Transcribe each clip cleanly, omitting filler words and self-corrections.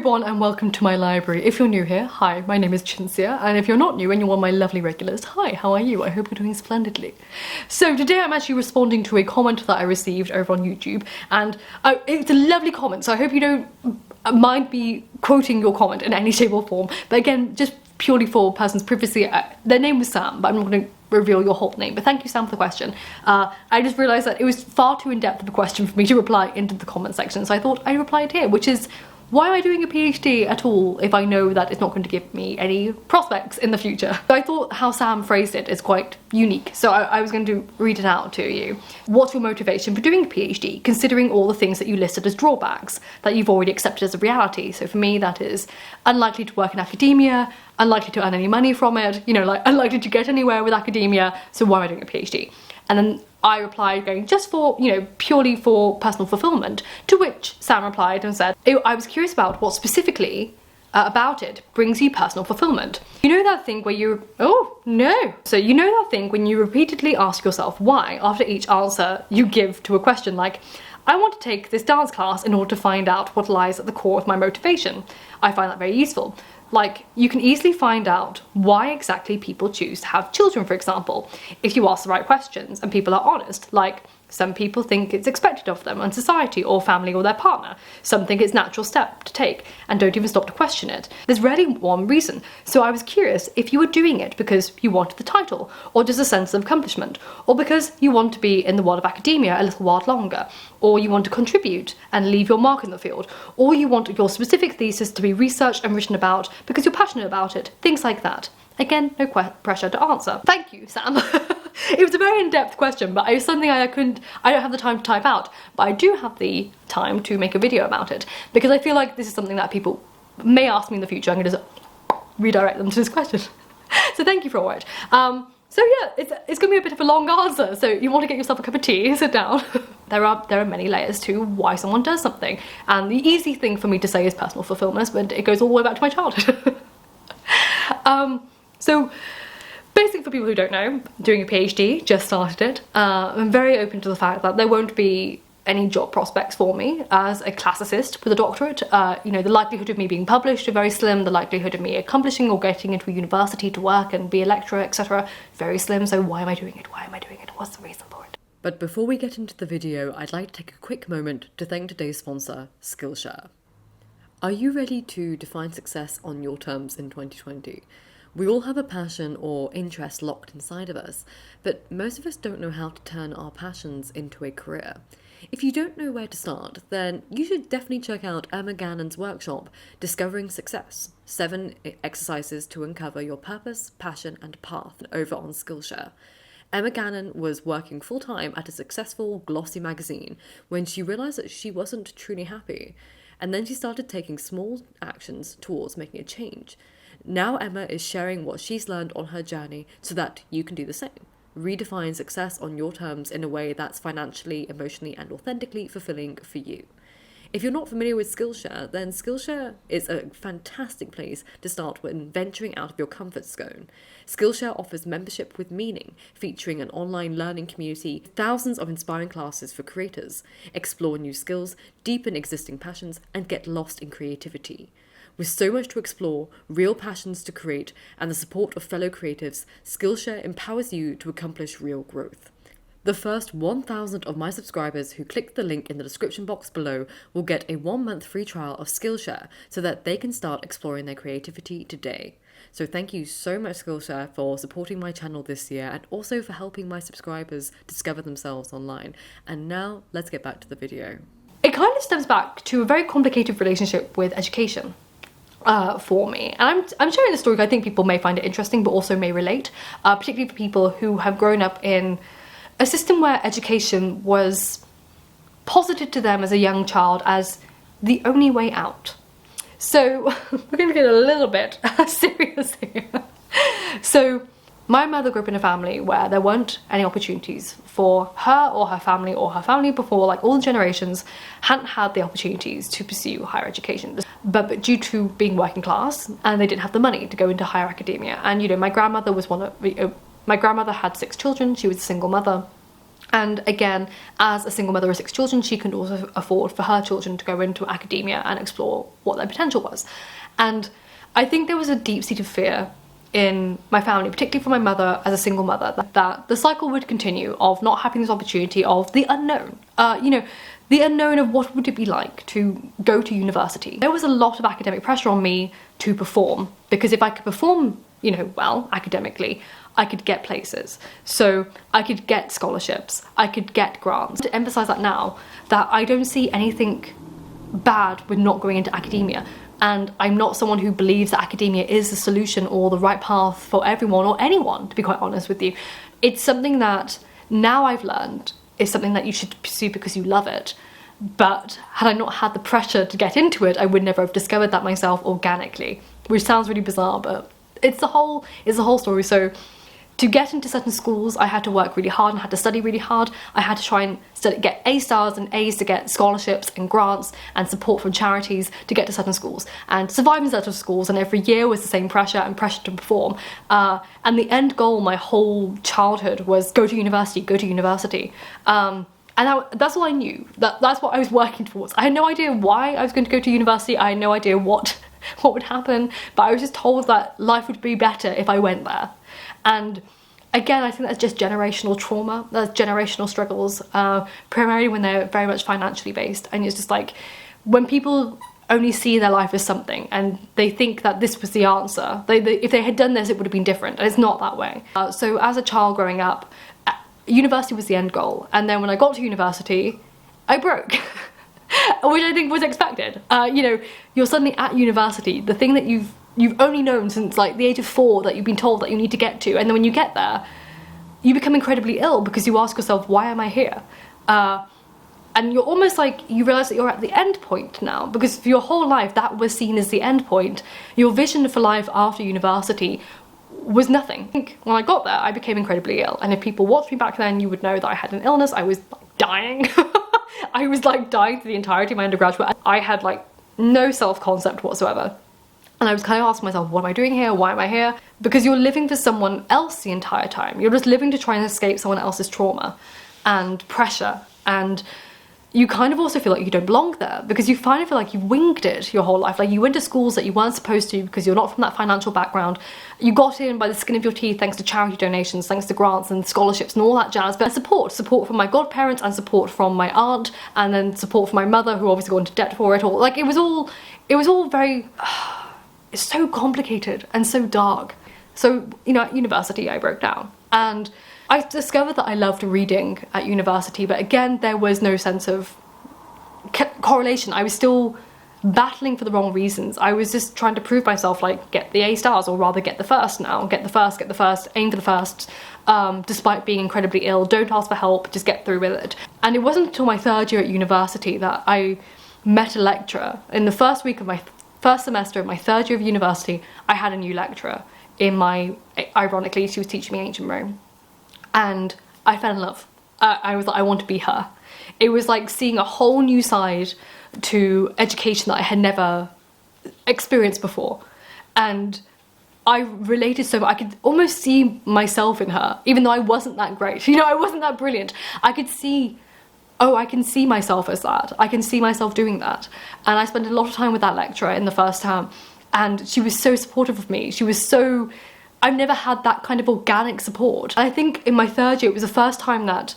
everyone and welcome to my library. If you're new here, hi, my name is Chinsia, and if you're not new and you're one of my lovely regulars, hi, how are you? I hope you're doing splendidly. So today I'm actually responding to a comment that I received over on YouTube, and it's a lovely comment, so I hope you don't mind me quoting your comment in any shape or form, but again, just purely for person's privacy, their name was Sam, but I'm not going to reveal your whole name, but thank you Sam for the question. I just realised that it was far too in-depth of a question for me to reply into the comment section, so I thought I'd reply it here, which is, why am I doing a PhD at all if I know that it's not going to give me any prospects in the future? So I thought how Sam phrased it is quite unique, so I was going to read it out to you. What's your motivation for doing a PhD, considering all the things that you listed as drawbacks that you've already accepted as a reality? So for me, that is unlikely to work in academia, unlikely to earn any money from it, you know, like unlikely to get anywhere with academia, so why am I doing a PhD? And then I replied going, just for, you know, purely for personal fulfillment, to which Sam replied and said, I was curious about what specifically about it brings you personal fulfillment. You know that thing where you, So you know that thing when you repeatedly ask yourself why after each answer you give to a question like, I want to take this dance class in order to find out what lies at the core of my motivation. I find that very useful. Like, you can easily find out why exactly people choose to have children, for example, if you ask the right questions and people are honest. Like, some people think it's expected of them and society or family or their partner. Some think it's a natural step to take and don't even stop to question it. There's rarely one reason. So I was curious if you were doing it because you wanted the title, or just a sense of accomplishment, or because you want to be in the world of academia a little while longer, or you want to contribute and leave your mark in the field, or you want your specific thesis to be researched and written about because you're passionate about it, things like that. Again, no pressure to answer. Thank you, Sam. It was a very in-depth question, but it was something I don't have the time to type out, but I do have the time to make a video about it, because I feel like this is something that people may ask me in the future. I'm going to redirect them to this question. So thank you for it. So yeah, it's going to be a bit of a long answer, so you want to get yourself a cup of tea, sit down. There are many layers to why someone does something, and the easy thing for me to say is personal fulfillment, but it goes all the way back to my childhood. So basically, for people who don't know, doing a PhD, just started it. I'm very open to the fact that there won't be any job prospects for me as a classicist with a doctorate. You know, the likelihood of me being published are very slim, the likelihood of me accomplishing or getting into a university to work and be a lecturer, etc., very slim, so why am I doing it? Why am I doing it? What's the reason for it? But before we get into the video, I'd like to take a quick moment to thank today's sponsor, Skillshare. Are you ready to define success on your terms in 2020? We all have a passion or interest locked inside of us, but most of us don't know how to turn our passions into a career. If you don't know where to start, then you should definitely check out Emma Gannon's workshop, Discovering Success, 7 exercises to uncover your purpose, passion and path, over on Skillshare. Emma Gannon was working full-time at a successful, glossy magazine when she realised that she wasn't truly happy, and then she started taking small actions towards making a change. Now Emma is sharing what she's learned on her journey so that you can do the same. Redefine success on your terms in a way that's financially, emotionally and authentically fulfilling for you. If you're not familiar with Skillshare, then Skillshare is a fantastic place to start when venturing out of your comfort zone. Skillshare offers membership with meaning, featuring an online learning community, thousands of inspiring classes for creators. Explore new skills, deepen existing passions, and get lost in creativity. With so much to explore, real passions to create, and the support of fellow creatives, Skillshare empowers you to accomplish real growth. The first 1,000 of my subscribers who click the link in the description box below will get a 1-month free trial of Skillshare so that they can start exploring their creativity today. So thank you so much, Skillshare, for supporting my channel this year and also for helping my subscribers discover themselves online. And now let's get back to the video. It kind of stems back to a very complicated relationship with education. For me, and I'm sharing this story because I think people may find it interesting but also may relate, particularly for people who have grown up in a system where education was posited to them as a young child as the only way out. So we're going to get a little bit serious here. So my mother grew up in a family where there weren't any opportunities for her or her family before, like all the generations hadn't had the opportunities to pursue higher education. But due to being working class, and they didn't have the money to go into higher academia. And you know, my grandmother was my grandmother had 6 children, she was a single mother. And again, as a single mother of 6 children, she couldn't also afford for her children to go into academia and explore what their potential was. And I think there was a deep-seated fear in my family, particularly for my mother as a single mother, that the cycle would continue of not having this opportunity of the unknown. The unknown of what would it be like to go to university. There was a lot of academic pressure on me to perform, because if I could perform, well, academically, I could get places. So I could get scholarships, I could get grants. To emphasize that now, that I don't see anything bad with not going into academia. And I'm not someone who believes that academia is the solution or the right path for everyone or anyone, to be quite honest with you. It's something that now I've learned is something that you should pursue because you love it. But had I not had the pressure to get into it, I would never have discovered that myself organically, which sounds really bizarre, but it's the whole story. So to get into certain schools, I had to work really hard and had to study really hard. I had to try and get A stars and A's to get scholarships and grants and support from charities to get to certain schools and survive in certain schools. And every year was the same pressure and pressure to perform. And the end goal, my whole childhood, was go to university, go to university. And that's all I knew. That's what I was working towards. I had no idea why I was going to go to university. I had no idea what would happen, but I was just told that life would be better if I went there. And again, I think that's just generational trauma, that's generational struggles, primarily when they're very much financially based. And it's just like, when people only see their life as something and they think that this was the answer, if they had done this, it would have been different, and it's not that way. So as a child growing up, university was the end goal. And then when I got to university, I broke. Which I think was expected. You're suddenly at university, the thing that you've only known since like the age of 4 that you've been told that you need to get to, and then when you get there, you become incredibly ill because you ask yourself, why am I here? And you're almost like, you realise that you're at the end point now, because for your whole life that was seen as the end point. Your vision for life after university was nothing. I think when I got there, I became incredibly ill, and if people watched me back then, you would know that I had an illness. I was like dying. I was like dying through the entirety of my undergraduate. I had like no self-concept whatsoever. And I was kind of asking myself, what am I doing here? Why am I here? Because you're living for someone else the entire time. You're just living to try and escape someone else's trauma and pressure. And you kind of also feel like you don't belong there, because you finally feel like you've winged it your whole life. Like, you went to schools that you weren't supposed to because you're not from that financial background. You got in by the skin of your teeth thanks to charity donations, thanks to grants and scholarships and all that jazz. But support from my godparents and support from my aunt, and then support from my mother, who obviously got into debt for it all. Like, it was all very, it's so complicated and so dark. So, at university I broke down, and I discovered that I loved reading at university, but again, there was no sense of correlation. I was still battling for the wrong reasons. I was just trying to prove myself, like, get the A stars, or rather get the first now. Get the first, aim for the first, despite being incredibly ill. Don't ask for help, just get through with it. And it wasn't until my 3rd year at university that I met a lecturer. In the first week of my first semester of my 3rd year of university, I had a new lecturer. Ironically, she was teaching me ancient Rome. And I fell in love. I was like, I want to be her. It was like seeing a whole new side to education that I had never experienced before. And I related so much. I could almost see myself in her, even though I wasn't that great. I wasn't that brilliant. I could see, I can see myself as that. I can see myself doing that. And I spent a lot of time with that lecturer in the first term. And she was so supportive of me. I've never had that kind of organic support. I think in my 3rd year, it was the first time that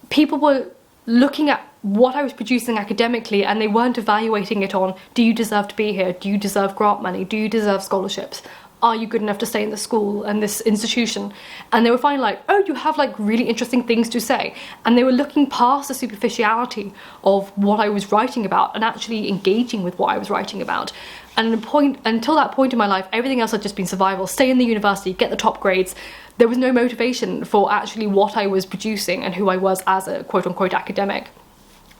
people were looking at what I was producing academically, and they weren't evaluating it on, do you deserve to be here? Do you deserve grant money? Do you deserve scholarships? Are you good enough to stay in the school and this institution? And they were finding like, oh, you have like really interesting things to say. And they were looking past the superficiality of what I was writing about and actually engaging with what I was writing about. And until that point in my life, everything else had just been survival. Stay in the university, get the top grades. There was no motivation for actually what I was producing and who I was as a quote-unquote academic.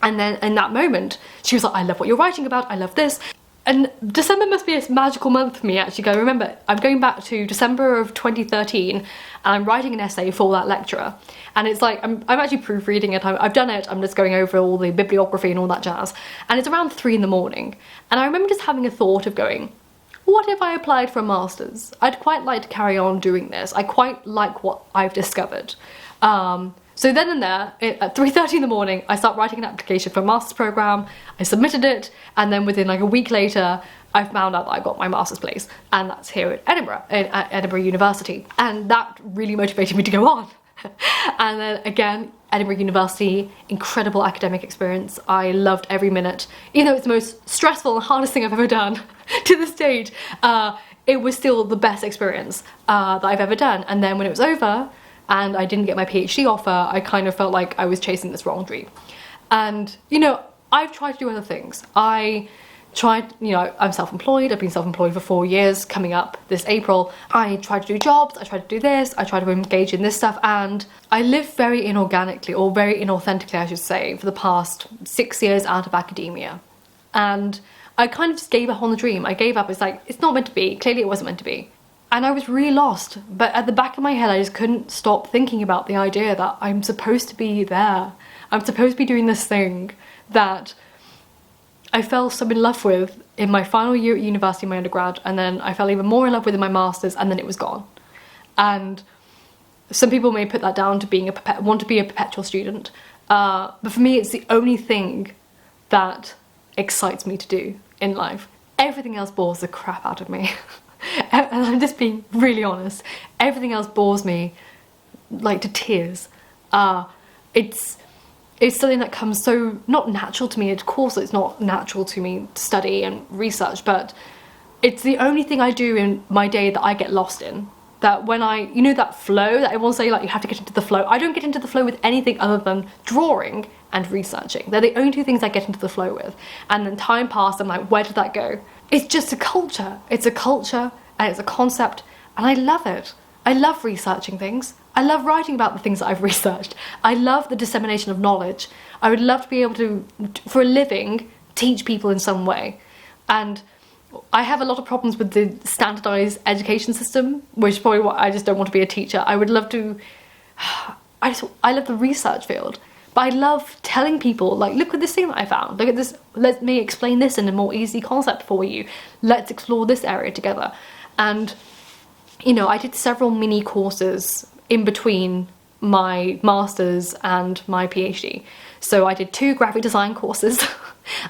And then in that moment, she was like, I love what you're writing about, I love this. And December must be a magical month for me, actually. I remember, I'm going back to December of 2013, and I'm writing an essay for that lecturer. And it's like, I'm actually proofreading it, I've done it, I'm just going over all the bibliography and all that jazz. And it's around 3 a.m. And I remember just having a thought of going, what if I applied for a master's? I'd quite like to carry on doing this. I quite like what I've discovered. So then and there, at 3:30 in the morning, I start writing an application for a master's program. I submitted it, and then within like a week later, I found out that I got my master's place, and that's here at Edinburgh, at Edinburgh University. And that really motivated me to go on. And then again, Edinburgh University, incredible academic experience. I loved every minute. Even though it's the most stressful and hardest thing I've ever done to this date, it was still the best experience that I've ever done. And then when it was over, and I didn't get my PhD offer, I kind of felt like I was chasing this wrong dream. And, you know, I've tried to do other things. I tried, you know, I'm self-employed. I've been self-employed for 4 years, coming up this April. I tried to do jobs, I tried to do this, I tried to engage in this stuff, and I lived very inorganically, or very inauthentically, I should say, for the past 6 years out of academia. And I kind of just gave up on the dream. I gave up. It's like, it's not meant to be. Clearly it wasn't meant to be. And I was really lost, but at the back of my head I just couldn't stop thinking about the idea that I'm supposed to be there. I'm supposed to be doing this thing that I fell so in love with in my final year at university, my undergrad, and then I fell even more in love with in my master's, and then it was gone. And some people may put that down to being want to be a perpetual student, but for me it's the only thing that excites me to do in life. Everything else bores the crap out of me. And I'm just being really honest. Everything else bores me like to tears. It's something that comes so not natural to me. Of course it's not natural to me to study and research, but it's the only thing I do in my day that I get lost in. That when you know that flow that everyone say, like, you have to get into the flow. I don't get into the flow with anything other than drawing and researching. They're the only two things I get into the flow with. And then time passed, I'm like, where did that go? It's just a culture. It's a culture and it's a concept, and I love it. I love researching things. I love writing about the things that I've researched. I love the dissemination of knowledge. I would love to be able to, for a living, teach people in some way. And I have a lot of problems with the standardised education system, which is probably why I just don't want to be a teacher. I would love to... I love the research field. But I love telling people, like, look at this thing that I found. Look at this. Let me explain this in a more easy concept for you. Let's explore this area together. And, you know, I did several mini courses in between my master's and my PhD. So I did 2 graphic design courses.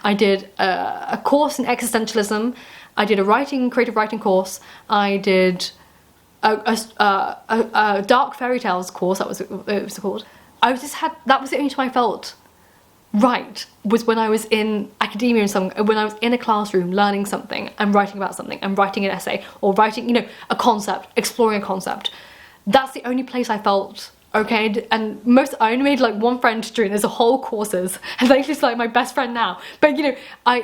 I did a course in existentialism. I did a creative writing course. I did a dark fairy tales course, that was it was called. That was the only time I felt right, was when I was in academia and when I was in a classroom learning something and writing about something and writing an essay or writing, you know, a concept, exploring a concept. That's the only place I felt okay. And I only made like one friend during those whole courses, and like she's like my best friend now. But you know,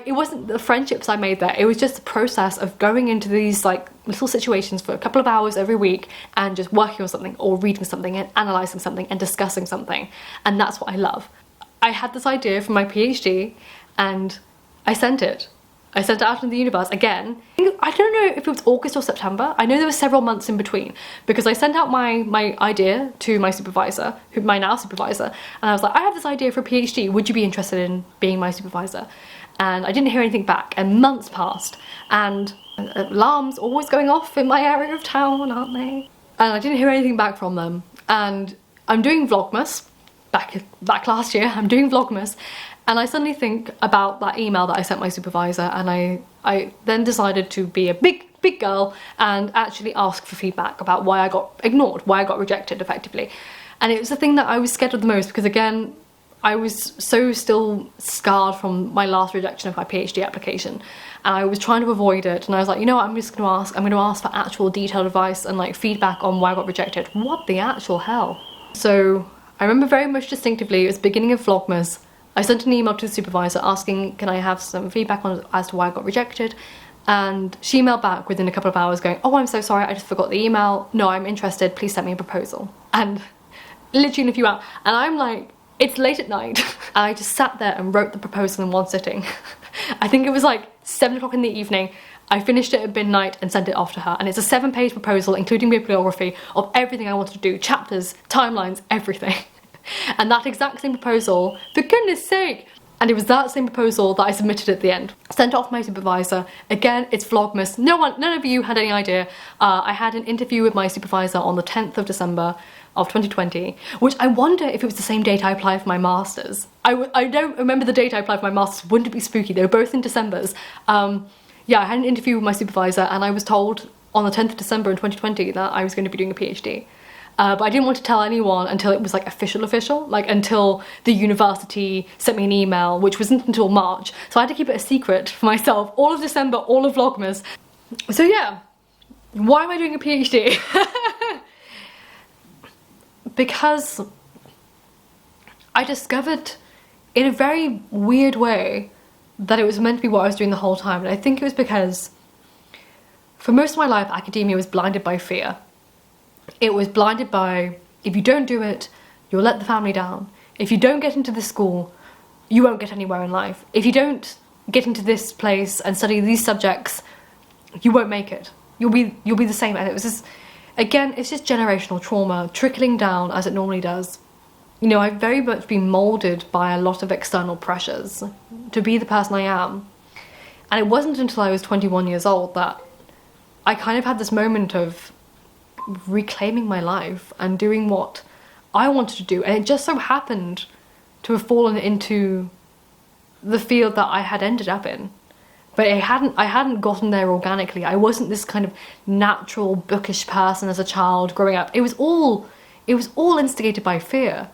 it wasn't the friendships I made there, it was just the process of going into these like little situations for a couple of hours every week and just working on something or reading something and analysing something and discussing something. And that's what I love. I had this idea for my PhD and I sent it. I sent it out into the universe again. I don't know if it was August or September. I know there were several months in between, because I sent out my idea to my supervisor, my now supervisor, and I was like, I have this idea for a PhD. Would you be interested in being my supervisor? And I didn't hear anything back, and months passed, and alarms always going off in my area of town, aren't they? And I didn't hear anything back from them. And I'm doing Vlogmas, back last year, I'm doing Vlogmas, and I suddenly think about that email that I sent my supervisor, and I then decided to be a big girl and actually ask for feedback about why I got ignored, why I got rejected effectively. And it was the thing that I was scared of the most, because again, I was so still scarred from my last rejection of my PhD application, and I was trying to avoid it. And I was like, you know what, I'm going to ask for actual detailed advice and like feedback on why I got rejected. What the actual hell? So I remember very much distinctively, it was the beginning of Vlogmas. I sent an email to the supervisor asking, can I have some feedback as to why I got rejected? And she emailed back within a couple of hours going, oh, I'm so sorry, I just forgot the email. No, I'm interested, please send me a proposal. And literally in a few hours, and I'm like, it's late at night. I just sat there and wrote the proposal in one sitting. I think it was like 7 o'clock in the evening. I finished it at midnight and sent it off to her. And it's a 7-page proposal, including bibliography of everything I wanted to do, chapters, timelines, everything. And that exact same proposal, for goodness sake, And it was that same proposal that I submitted at the end. Sent off my supervisor. Again, it's Vlogmas. None of you had any idea. I had an interview with my supervisor on the 10th of December of 2020, which I wonder if it was the same date I applied for my masters. I don't remember the date I applied for my masters. Wouldn't it be spooky? They were both in Decembers. Yeah, I had an interview with my supervisor and I was told on the 10th of December in 2020 that I was going to be doing a PhD. But I didn't want to tell anyone until it was like official, like until the university sent me an email, which wasn't until March. So I had to keep it a secret for myself, all of December, all of Vlogmas. So yeah, why am I doing a PhD? Because I discovered in a very weird way that it was meant to be what I was doing the whole time. And I think it was because for most of my life, academia was blinded by fear. It was blinded by, if you don't do it, you'll let the family down. If you don't get into this school, you won't get anywhere in life. If you don't get into this place and study these subjects, you won't make it. You'll be the same. And it was just, again, it's just generational trauma trickling down as it normally does. You know, I've very much been moulded by a lot of external pressures to be the person I am. And it wasn't until I was 21 years old that I kind of had this moment of reclaiming my life and doing what I wanted to do. And it just so happened to have fallen into the field that I had ended up in. But I hadn't gotten there organically. I wasn't this kind of natural bookish person as a child growing up. It was all instigated by fear.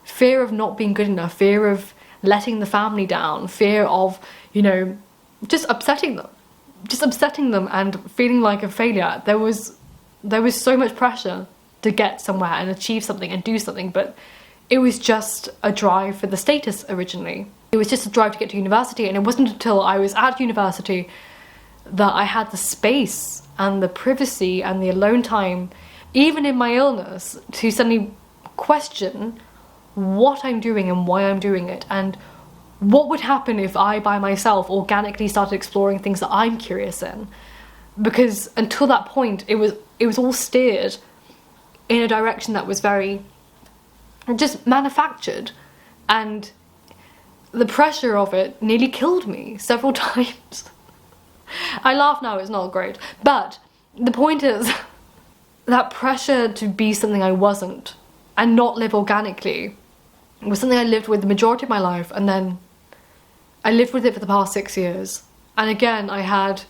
Fear of not being good enough, fear of letting the family down, fear of, you know, just upsetting them and feeling like a failure. There was so much pressure to get somewhere and achieve something and do something, but it was just a drive for the status originally. It was just a drive to get to university, and it wasn't until I was at university that I had the space and the privacy and the alone time, even in my illness, to suddenly question what I'm doing and why I'm doing it, and what would happen if I, by myself, organically started exploring things that I'm curious in. Because until that point, it was all steered in a direction that was very just manufactured, and the pressure of it nearly killed me several times. I laugh now, it's not great, but the point is that pressure to be something I wasn't and not live organically was something I lived with the majority of my life, and then I lived with it for the past 6 years. And again, I had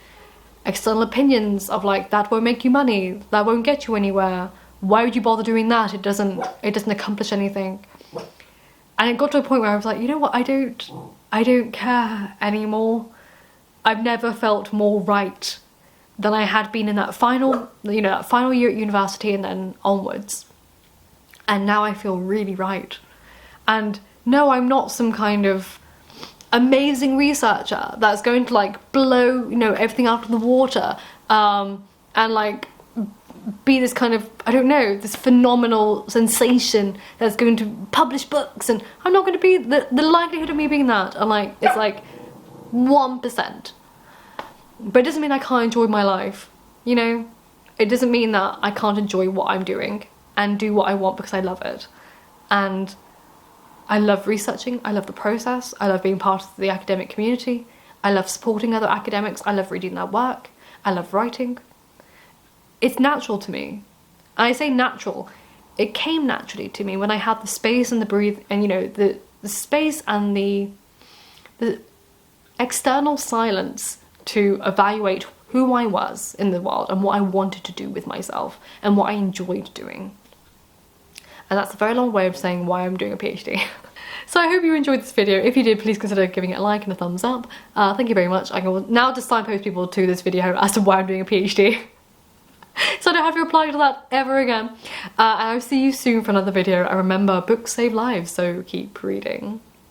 external opinions of like, that won't make you money, that won't get you anywhere, why would you bother doing that, it doesn't accomplish anything. And it got to a point where I was like, you know what, I don't care anymore. I've never felt more right than I had been in that final year at university and then onwards. And now I feel really right. And no, I'm not some kind of amazing researcher that's going to like blow, you know, everything out of the water, and like be this kind of, I don't know, this phenomenal sensation that's going to publish books, and I'm not going to be the likelihood of me being that, and like, it's like 1%. But it doesn't mean I can't enjoy my life, you know? It doesn't mean that I can't enjoy what I'm doing and do what I want because I love it. And I love researching, I love the process, I love being part of the academic community, I love supporting other academics, I love reading their work, I love writing. It's natural to me. And I say natural, it came naturally to me when I had the space and the breathe, and you know, the space and the external silence to evaluate who I was in the world and what I wanted to do with myself and what I enjoyed doing. And that's a very long way of saying why I'm doing a PhD. So I hope you enjoyed this video. If you did, please consider giving it a like and a thumbs up. Thank you very much. I can now just signpost people to this video as to why I'm doing a PhD. So I don't have to reply to that ever again. And I'll see you soon for another video. And remember, books save lives, so keep reading.